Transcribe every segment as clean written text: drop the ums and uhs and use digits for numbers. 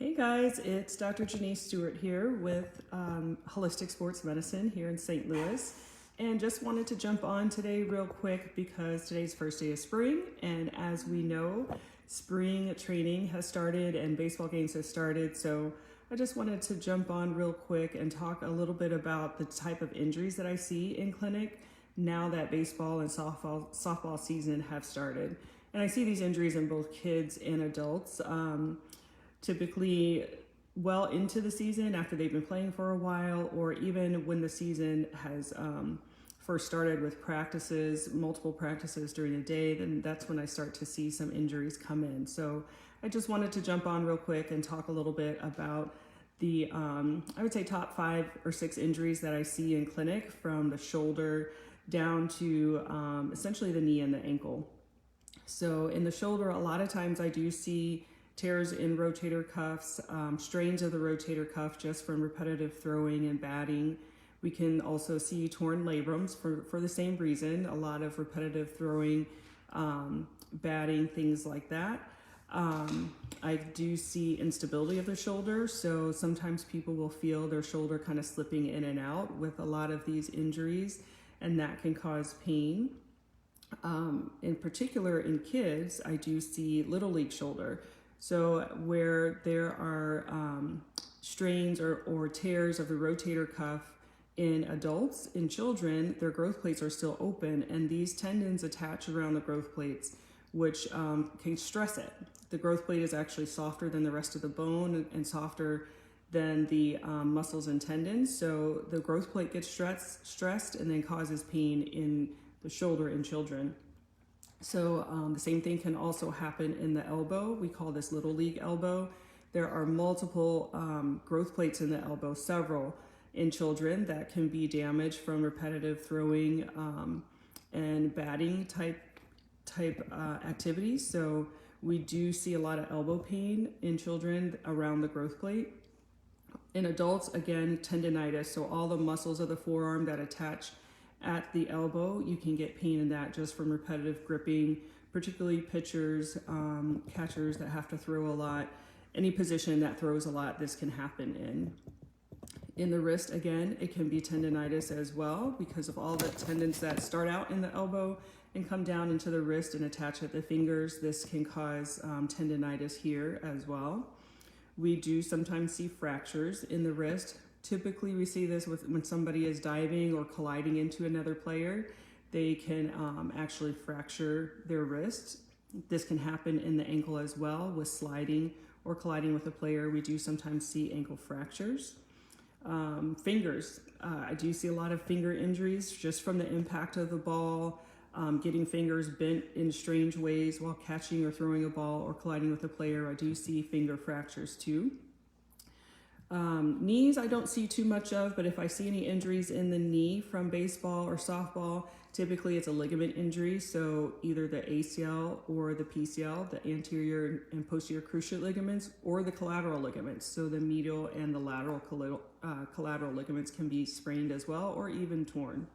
Hey guys, it's Dr. Janice Stewart here with Holistic Sports Medicine here in St. Louis, and just wanted to jump on today real quick because today's first day of spring, and as we know, spring training has started and baseball games have started, so I just wanted to jump on real quick and talk a little bit about the type of injuries that I see in clinic now that baseball and softball season have started. And I see these injuries in both kids and adults. Typically well into the season after they've been playing for a while, or even when the season has first started with practices, multiple practices during the day, then that's when I start to see some injuries come in. So I just wanted to jump on real quick and talk a little bit about the, I would say top 5 or 6 injuries that I see in clinic from the shoulder down to essentially the knee and the ankle. So in the shoulder, a lot of times I do see tears in rotator cuffs, strains of the rotator cuff just from repetitive throwing and batting. We can also see torn labrums for the same reason, a lot of repetitive throwing, batting, things like that. I do see instability of the shoulder, so sometimes people will feel their shoulder kind of slipping in and out with a lot of these injuries, and that can cause pain. In particular in kids, I do see little league shoulder. So where there are strains or tears of the rotator cuff in adults, in children, their growth plates are still open, and these tendons attach around the growth plates, which can stress it. The growth plate is actually softer than the rest of the bone and softer than the muscles and tendons. So the growth plate gets stressed and then causes pain in the shoulder in children. So the same thing can also happen in the elbow. We call this little league elbow. There are multiple growth plates in the elbow, several in children, that can be damaged from repetitive throwing and batting type activities. So we do see a lot of elbow pain in children around the growth plate. In adults, again, tendonitis, so all the muscles of the forearm that attach at the elbow, you can get pain in that just from repetitive gripping, particularly pitchers, catchers that have to throw a lot. Any position that throws a lot, this can happen in. In the wrist, again, it can be tendonitis as well because of all the tendons that start out in the elbow and come down into the wrist and attach at the fingers. This can cause tendonitis here as well. We do sometimes see fractures in the wrist. Typically, we see this when somebody is diving or colliding into another player. They can actually fracture their wrist. This can happen in the ankle as well with sliding or colliding with a player. We do sometimes see ankle fractures. Fingers. I do see a lot of finger injuries just from the impact of the ball, getting fingers bent in strange ways while catching or throwing a ball or colliding with a player. I do see finger fractures too. Knees I don't see too much of, but if I see any injuries in the knee from baseball or softball, typically it's a ligament injury, so either the ACL or the PCL, the anterior and posterior cruciate ligaments, or the collateral ligaments, so the medial and the lateral collateral ligaments can be sprained as well or even torn.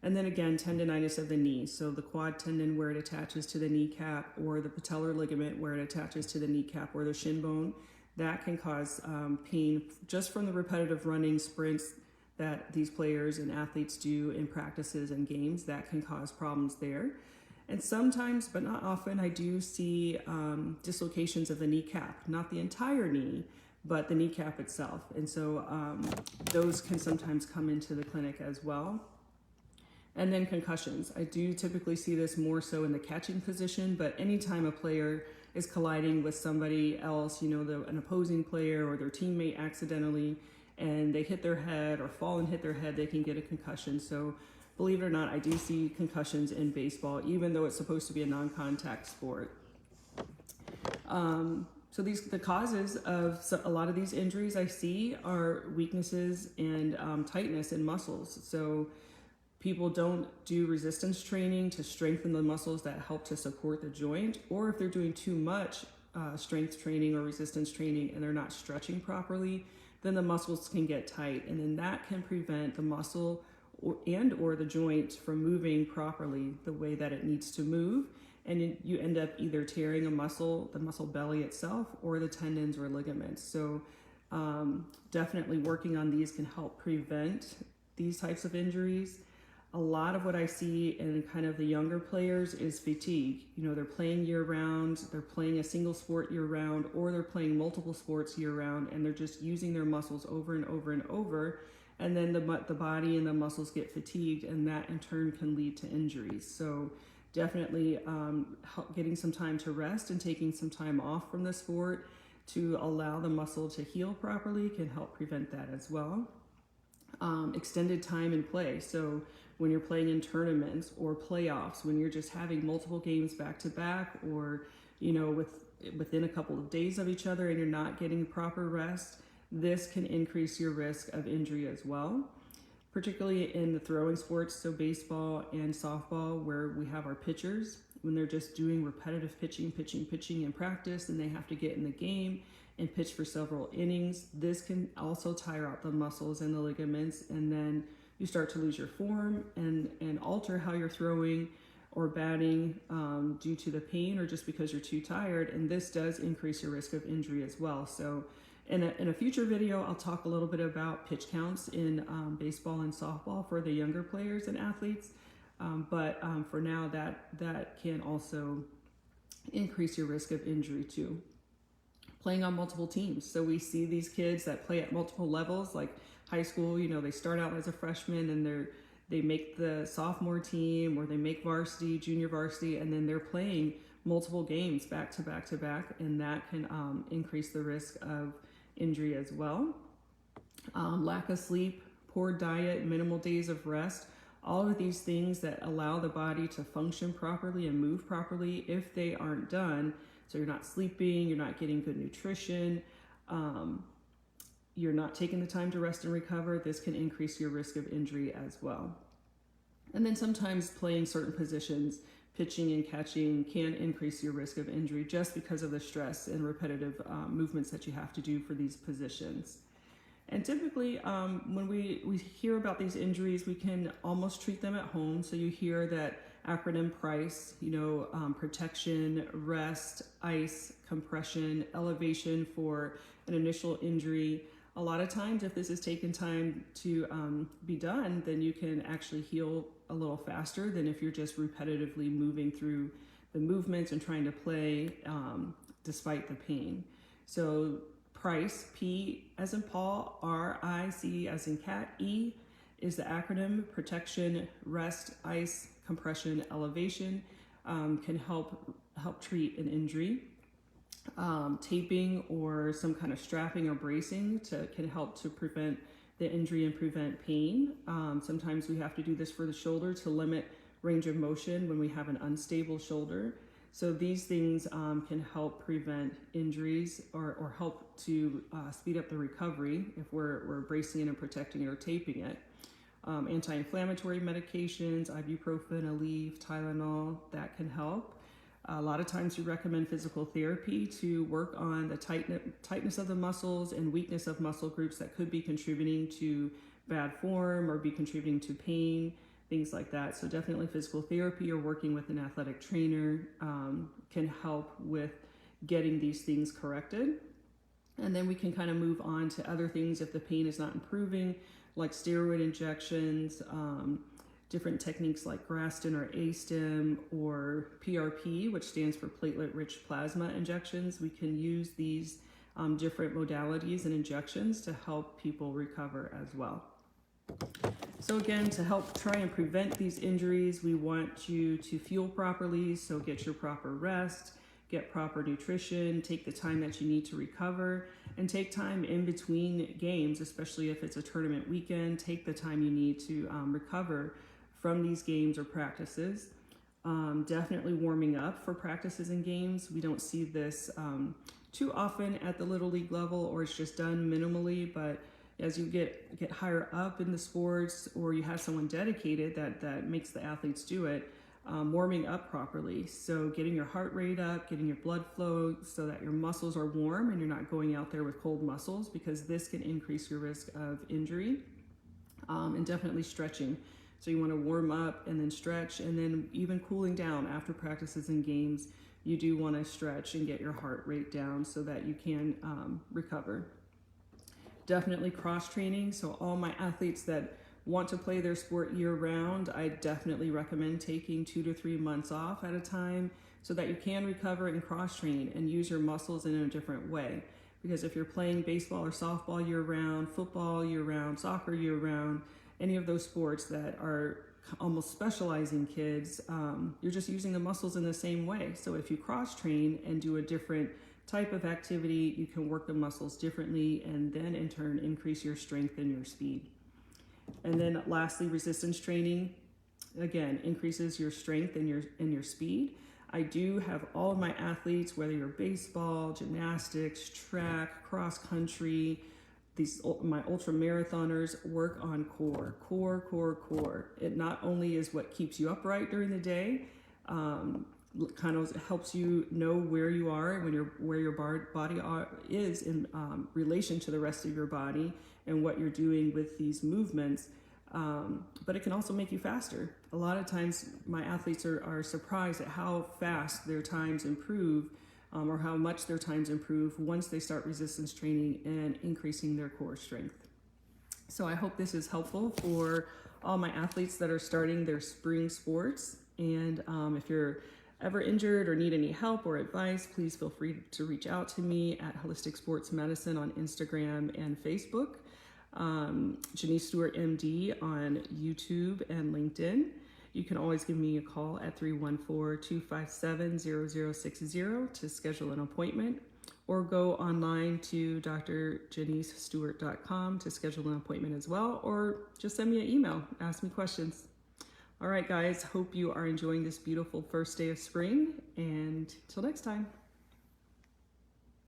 And then again, tendonitis of the knee, so the quad tendon where it attaches to the kneecap, or the patellar ligament where it attaches to the kneecap or the shin bone. That can cause pain just from the repetitive running sprints that these players and athletes do in practices and games. That can cause problems there. And sometimes, but not often, I do see dislocations of the kneecap, not the entire knee, but the kneecap itself. And so those can sometimes come into the clinic as well. And then concussions. I do typically see this more so in the catching position, but anytime a player is colliding with somebody else, an opposing player or their teammate accidentally, and they hit their head or fall and hit their head, they can get a concussion. So believe it or not, I do see concussions in baseball, even though it's supposed to be a non-contact sport. So the causes of a lot of these injuries I see are weaknesses and tightness in muscles. So people don't do resistance training to strengthen the muscles that help to support the joint, or if they're doing too much strength training or resistance training and they're not stretching properly, then the muscles can get tight, and then that can prevent the muscle or the joint from moving properly the way that it needs to move, and you end up either tearing a muscle, the muscle belly itself, or the tendons or ligaments. So definitely working on these can help prevent these types of injuries. A lot of what I see in kind of the younger players is fatigue. You know, they're playing year round, they're playing a single sport year round, or they're playing multiple sports year round, and they're just using their muscles over and over and over. And then the body and the muscles get fatigued, and that in turn can lead to injuries. So definitely getting some time to rest and taking some time off from the sport to allow the muscle to heal properly can help prevent that as well. Extended time in play. So when you're playing in tournaments or playoffs, when you're just having multiple games back to back, or, you know, within a couple of days of each other, and you're not getting proper rest, this can increase your risk of injury as well, particularly in the throwing sports, so baseball and softball, where we have our pitchers, when they're just doing repetitive pitching in practice, and they have to get in the game and pitch for several innings. This can also tire out the muscles and the ligaments, and then you start to lose your form and alter how you're throwing or batting due to the pain or just because you're too tired, and this does increase your risk of injury as well. So in a future video, I'll talk a little bit about pitch counts in baseball and softball for the younger players and athletes, but for now, that can also increase your risk of injury too. Playing on multiple teams. So we see these kids that play at multiple levels, like high school, you know, they start out as a freshman and they make the sophomore team, or they make varsity, junior varsity, and then they're playing multiple games back to back to back, and that can increase the risk of injury as well. Lack of sleep, poor diet, minimal days of rest, all of these things that allow the body to function properly and move properly, if they aren't done, so you're not sleeping, you're not getting good nutrition, you're not taking the time to rest and recover, this can increase your risk of injury as well. And then sometimes playing certain positions, pitching and catching, can increase your risk of injury just because of the stress and repetitive movements that you have to do for these positions. And typically when we hear about these injuries, we can almost treat them at home. So you hear that acronym PRICE, you know, protection, rest, ice, compression, elevation for an initial injury. A lot of times, if this is taken time to be done, then you can actually heal a little faster than if you're just repetitively moving through the movements and trying to play despite the pain. So PRICE, P as in Paul, R-I-C as in cat, E is the acronym. Protection, rest, ice, compression, elevation can help treat an injury. Taping or some kind of strapping or bracing can help to prevent the injury and prevent pain. Sometimes we have to do this for the shoulder to limit range of motion when we have an unstable shoulder. So these things can help prevent injuries or help to speed up the recovery if we're bracing it and protecting it or taping it. Anti-inflammatory medications, ibuprofen, Aleve, Tylenol, that can help. A lot of times we recommend physical therapy to work on the tightness of the muscles and weakness of muscle groups that could be contributing to bad form or be contributing to pain, things like that. So definitely physical therapy or working with an athletic trainer can help with getting these things corrected. And then we can kind of move on to other things if the pain is not improving, like steroid injections, different techniques like Graston or A-stim or PRP, which stands for platelet-rich plasma injections. We can use these different modalities and injections to help people recover as well. So again, to help try and prevent these injuries, we want you to fuel properly, so get your proper rest, get proper nutrition, take the time that you need to recover, and take time in between games, especially if it's a tournament weekend. Take the time you need to recover from these games or practices. Definitely warming up for practices and games. We don't see this too often at the Little League level, or it's just done minimally, but as you get higher up in the sports, or you have someone dedicated that makes the athletes do it, warming up properly. So getting your heart rate up, getting your blood flow so that your muscles are warm and you're not going out there with cold muscles, because this can increase your risk of injury. And definitely stretching. So you want to warm up and then stretch, and then even cooling down after practices and games, you do want to stretch and get your heart rate down so that you can recover. Definitely cross training. So all my athletes that want to play their sport year round, I definitely recommend taking 2 to 3 months off at a time so that you can recover and cross train and use your muscles in a different way. Because if you're playing baseball or softball year round, football year round, soccer year round, any of those sports that are almost specializing kids, you're just using the muscles in the same way. So if you cross train and do a different type of activity, you can work the muscles differently and then in turn increase your strength and your speed. And then lastly, resistance training, again, increases your strength and your speed. I do have all of my athletes, whether you're baseball, gymnastics, track, cross country, my ultra marathoners work on core. It not only is what keeps you upright during the day, kind of helps you know where you are and where your body is in relation to the rest of your body and what you're doing with these movements. But it can also make you faster. A lot of times my athletes are surprised at how fast their times improve, or how much their times improve once they start resistance training and increasing their core strength. So I hope this is helpful for all my athletes that are starting their spring sports. And if you're ever injured or need any help or advice, please feel free to reach out to me at Holistic Sports Medicine on Instagram and Facebook. Janice Stewart MD on YouTube and LinkedIn. You can always give me a call at 314-257-0060 to schedule an appointment, or go online to drjanicestewart.com to schedule an appointment as well, or just send me an email, ask me questions. All right, guys, hope you are enjoying this beautiful first day of spring, and till next time.